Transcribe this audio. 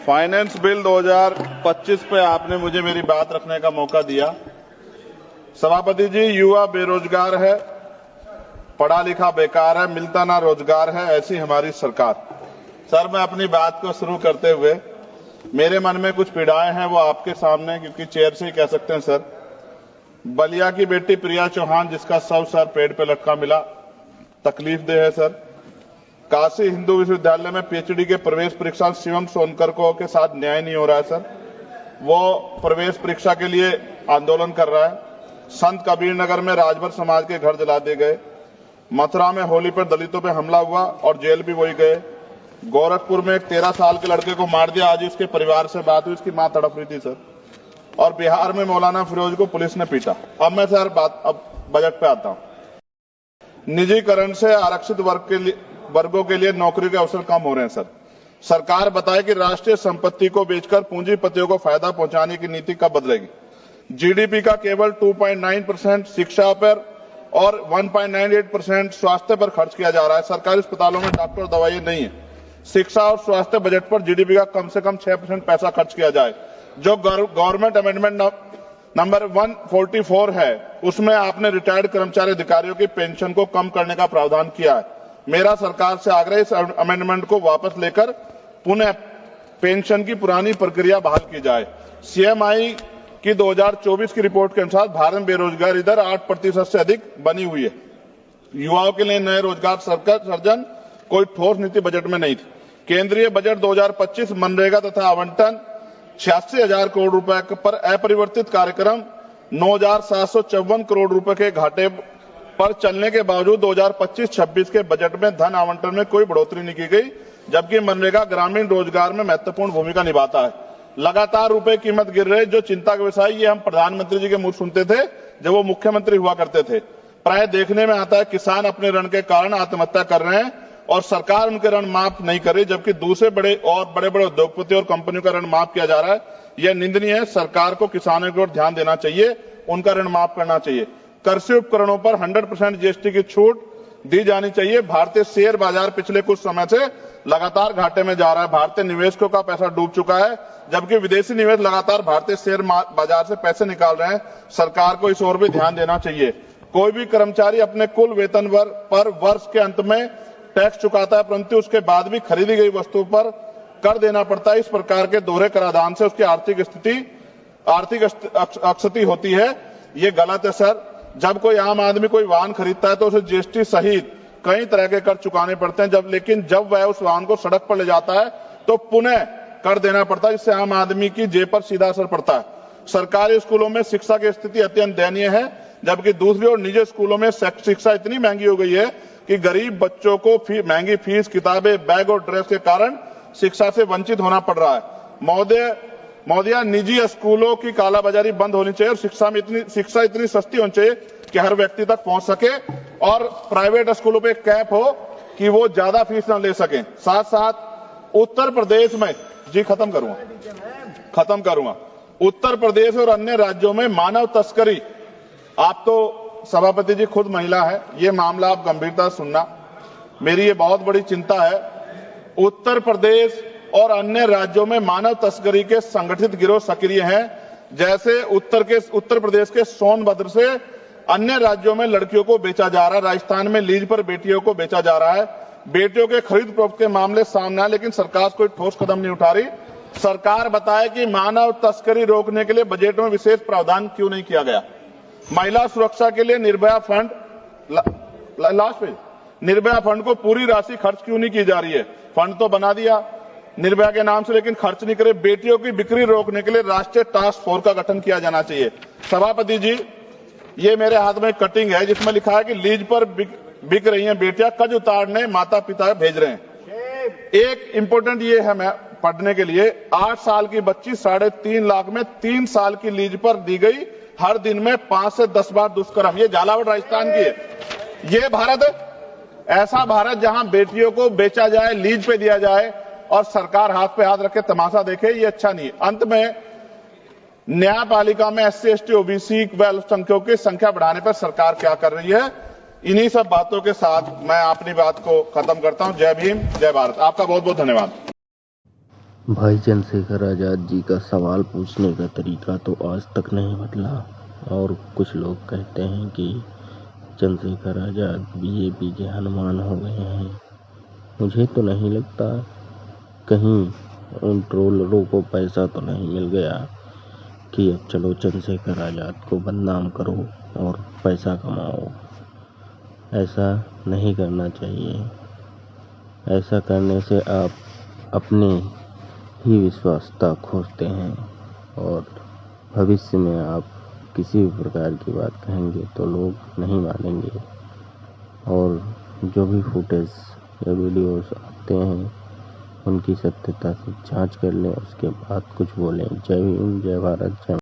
Finance bill 2025 पे आपने मुझे मेरी बात रखने का मौका दिया। सभापति जी, युवा बेरोजगार है, पढ़ा लिखा बेकार है, मिलता ना रोजगार है, ऐसी हमारी सरकार। सर, मैं अपनी बात को शुरू करते हुए मेरे मन में कुछ पीड़ाएं हैं, वो आपके सामने क्योंकि चेयर से ही कह सकते हैं। सर, बलिया की बेटी प्रिया चौहान जिसका शव सर पेड़ पे लटका मिला, तकलीफ दे है। सर, काशी हिंदू विश्वविद्यालय में पीएचडी के प्रवेश परीक्षा शिवम सोनकर को के साथ न्याय नहीं हो रहा है। सर, वो प्रवेश परीक्षा के लिए आंदोलन कर रहा है। संत कबीर नगर में राजभर समाज के घर जला दिए गए। मथुरा में होली पर दलितों पे हमला हुआ और जेल भी वही गए। गोरखपुर में एक 13 साल के लड़के को मार दिया। आज उसके परिवार से बात हुई, उसकी मां तड़प रही थी। सर, और बिहार में मौलाना फिरोज को पुलिस ने पीटा। अब मैं सर अब बजट पे आता हूं। निजीकरण से आरक्षित वर्गों के लिए नौकरी के अवसर कम हो रहे हैं। सर, सरकार बताए कि राष्ट्रीय संपत्ति को बेचकर पूंजीपतियों को फायदा पहुंचाने की नीति कब बदलेगी। जीडीपी का केवल 2.9% शिक्षा पर और 1.98% स्वास्थ्य पर खर्च किया जा रहा है। सरकारी अस्पतालों में डॉक्टर दवाइयां नहीं है। शिक्षा और स्वास्थ्य बजट पर जीडीपी का कम से कम 6% पैसा खर्च किया जाए। जो गवर्नमेंट अमेंडमेंट नंबर 144 है, उसमें आपने रिटायर्ड कर्मचारी अधिकारियों की पेंशन को कम करने का प्रावधान किया है। मेरा सरकार से आग्रह, इस अमेंडमेंट को वापस लेकर पुनः पेंशन की पुरानी प्रक्रिया बहाल की जाए। सीएमआई की 2024 की रिपोर्ट के अनुसार भारत में बेरोजगारी दर 8% से अधिक बनी हुई है। युवाओं के लिए नए रोजगार सृजन कोई ठोस नीति बजट में नहीं थी। केंद्रीय बजट 2025 मनरेगा तथा आवंटन 86,000 करोड़ रुपए पर अपरिवर्तित कार्यक्रम 9,754 करोड़ रुपए के घाटे पर चलने के बावजूद 2025-26 के बजट में धन आवंटन में कोई बढ़ोतरी नहीं की गई, जबकि मनरेगा ग्रामीण रोजगार में महत्वपूर्ण भूमिका निभाता है। लगातार रुपए कीमत गिर रही, जो चिंता का विषय, ये हम प्रधानमंत्री जी के मुंह सुनते थे जब वो मुख्यमंत्री हुआ करते थे। प्राय देखने में आता है किसान अपने ऋण के कारण आत्महत्या कर रहे हैं और सरकार उनके ऋण माफ नहीं कर रही, जबकि दूसरे बड़े उद्योगपति और कंपनियों का ऋण माफ किया जा रहा है। यह निंदनीय है। सरकार को किसानों की ओर ध्यान देना चाहिए, उनका ऋण माफ करना चाहिए। कृषि उपकरणों पर 100% जीएसटी की छूट दी जानी चाहिए। भारतीय शेयर बाजार पिछले कुछ समय से लगातार घाटे में जा रहा है। भारतीय निवेशकों का पैसा डूब चुका है, जबकि विदेशी निवेश लगातार भारतीय शेयर बाजार से पैसे निकाल रहे हैं। सरकार को इस ओर भी ध्यान देना चाहिए। कोई भी कर्मचारी अपने कुल वेतन पर वर्ष के अंत में टैक्स चुकाता है, परंतु उसके बाद भी खरीदी गई वस्तु पर कर देना पड़ता है। इस प्रकार के दोहरे कराधान से उसकी आर्थिक अक्षति होती है। ये गलत है। सर, जब कोई आम आदमी कोई वाहन खरीदता है तो उसे जीएसटी सहित कई तरह के कर चुकाने पड़ते हैं, लेकिन जब वह उस वाहन को सड़क पर ले जाता है तो पुनः कर देना पड़ता है, जिससे आम आदमी की जेब पर सीधा असर पड़ता है। सरकारी स्कूलों में शिक्षा की स्थिति अत्यंत दयनीय है, जबकि दूसरी ओर निजी स्कूलों में शिक्षा इतनी महंगी हो गई है कि गरीब बच्चों को महंगी फीस, किताबें, बैग और ड्रेस के कारण शिक्षा से वंचित होना पड़ रहा है। महोदया, निजी स्कूलों की कालाबाजारी बंद होनी चाहिए और शिक्षा इतनी सस्ती होनी चाहिए कि हर व्यक्ति तक पहुंच सके, और प्राइवेट स्कूलों पे कैप हो कि वो ज्यादा फीस न ले सकें। साथ साथ उत्तर प्रदेश में, जी खत्म करूंगा, उत्तर प्रदेश और अन्य राज्यों में मानव तस्करी, आप तो सभापति जी खुद महिला है, ये मामला आप गंभीरता से सुनना, मेरी ये बहुत बड़ी चिंता है। उत्तर प्रदेश और अन्य राज्यों में मानव तस्करी के संगठित गिरोह सक्रिय हैं। जैसे उत्तर प्रदेश के सोनभद्र से अन्य राज्यों में लड़कियों को बेचा जा रहा है। राजस्थान में लीज पर बेटियों को बेचा जा रहा है। बेटियों के खरीद फरोख्त के मामले सामने आए, लेकिन सरकार कोई ठोस कदम नहीं उठा रही। सरकार बताए कि मानव तस्करी रोकने के लिए बजट में विशेष प्रावधान क्यों नहीं किया गया। महिला सुरक्षा के लिए Nirbhaya fund, last page, Nirbhaya fund को पूरी राशि खर्च क्यों नहीं की जा रही है। फंड तो बना दिया निर्भया के नाम से, लेकिन खर्च नहीं करे। बेटियों की बिक्री रोकने के लिए राष्ट्रीय टास्क फोर्स का गठन किया जाना चाहिए। सभापति जी, ये मेरे हाथ में कटिंग है जिसमें लिखा है कि लीज पर बिक रही हैं बेटियां, कर्ज उतारने माता पिता भेज रहे हैं। एक इंपोर्टेंट ये है मैं पढ़ने के लिए, 8 साल की बच्ची 3.5 लाख में 3 साल की लीज पर दी गई, हर दिन में 5 से 10 बार दुष्कर्म। ये झालावाड़ राजस्थान की है। ये भारत है, ऐसा भारत जहां बेटियों को बेचा जाए, लीज पे दिया जाए और सरकार हाथ पे हाथ रखे तमाशा देखे, ये अच्छा नहीं है। अंत में न्यायपालिका में एससी, एसटी, ओबीसी व अल्पसंख्यकों की संख्या बढ़ाने पर सरकार क्या कर रही है। इन्हीं सब बातों के साथ मैं अपनी बात को खत्म करता हूं। जय भीम, जय भारत। आपका बहुत बहुत धन्यवाद। भाई चंद्रशेखर आज़ाद जी का सवाल पूछने का तरीका तो आज तक नहीं बदला और कुछ लोग कहते हैं कि चंद्रशेखर आज़ाद बीजेपी के हनुमान हो गए हैं। मुझे तो नहीं लगता, कहीं उन ट्रोलरों को पैसा तो नहीं मिल गया कि अब चलो चंद्रशेखर आज़ाद को बदनाम करो और पैसा कमाओ। ऐसा नहीं करना चाहिए। ऐसा करने से आप अपने ही विश्वासता खोते हैं और भविष्य में आप किसी भी प्रकार की बात कहेंगे तो लोग नहीं मानेंगे। और जो भी फुटेज या वीडियोस आते हैं उनकी सत्यता से जांच कर लें, उसके बाद कुछ बोलें। जय हिंद, जय भारत, जय